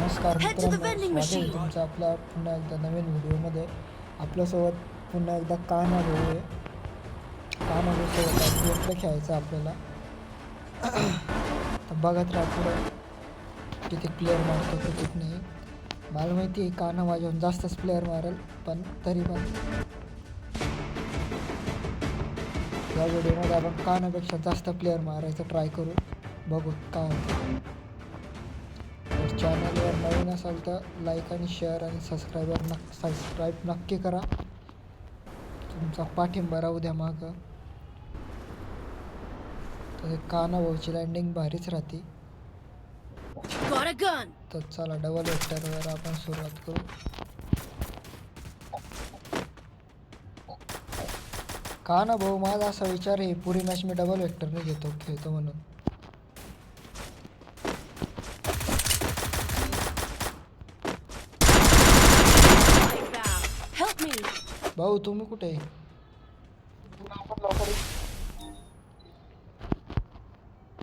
नमस्कार मित्रांनो, स्वागत आहे तुमचं आपल्या पुन्हा एकदा नवीन व्हिडिओमध्ये. आपल्यासोबत पुन्हा एकदा कान्हा भाऊ आहे. कान्हा भाऊ सोबत आज गेम प्ले खेळायचं आपल्याला. तर बघत राहा पुढं किती प्लेअर मारतो किती नाही. मला माहिती आहे कान्हा माझ्याहून जास्तच प्लेअर मारेल, पण तरी पण या व्हिडिओमध्ये आपण कान्हापेक्षा जास्त प्लेअर मारायचं ट्राय करू. बघू काय होतं. चॅनलवर नवीन असाल तर लाईक आणि शेअर आणि सबस्क्राईब नक्की करा. तुमचा पाठिंबा राहू द्या मागं. तर कान्हा भाऊची लँडिंग भारीच राहते. तर चला डबल वेक्टरवर आपण सुरुवात करू. कान्हा भाऊ माझा असा विचार आहे पुरी मॅच मी डबल वेक्टरने खेळतो म्हणून. भाऊ तुम्ही कुठे आहे?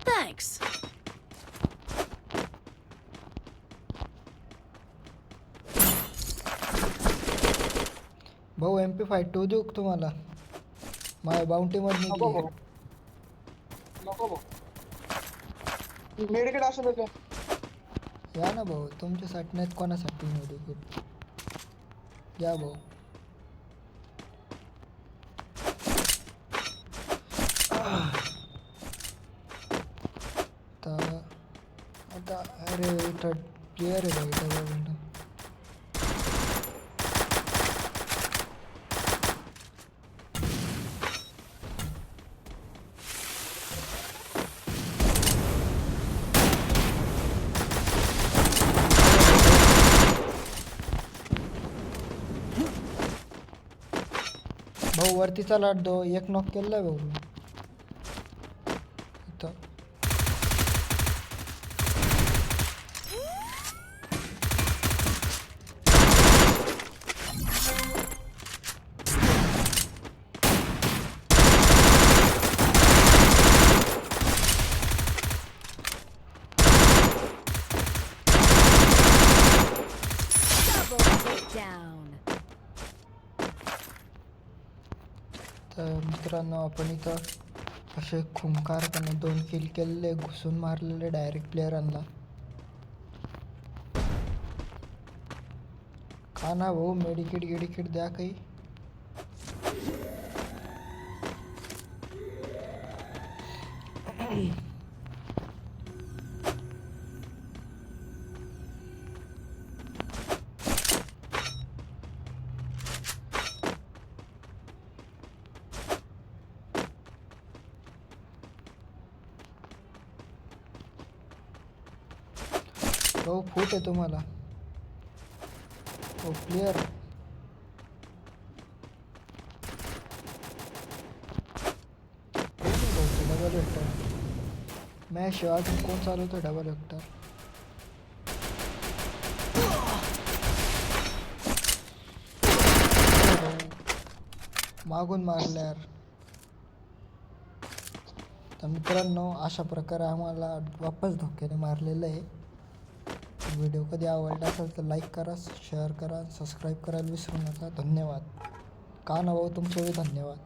Thanks. भाऊ MP52 देऊ का तुम्हाला? माझ्या बाउंटी मध्ये निघली. नको भाऊ, मेडिकेट असू दे. या ना भाऊ, तुमच्यासाठी नाहीत कोणासाठी मेडिकेट घ्या भाऊ. आता अरे इथं प्लेयर आहे भाई डबल. भाऊ वरती चला एक नॉक केलाय भाऊ इथं. तर मित्रांनो आपण इथं असे खुंकारपणे 2 किल केलेले, घुसून मारलेले डायरेक्ट प्लेअरांना. कान्हा भाऊ मेडिकेट द्या काही. भाऊ फूट आहे तुम्हाला. हो प्लेयर डबल वेक्टर मॅच अजून कोण चालवतो डबल वेक्टर. मागून मारल्यावर. तर मित्रांनो अशा प्रकारे आम्हाला वापस धोक्याने मारलेलं आहे. व्हिडिओ कधी आवडला असेल तर लाईक करा, शेअर करा, सबस्क्राईब करायला विसरू नका. धन्यवाद. कान्हा भाऊ तुमचे धन्यवाद.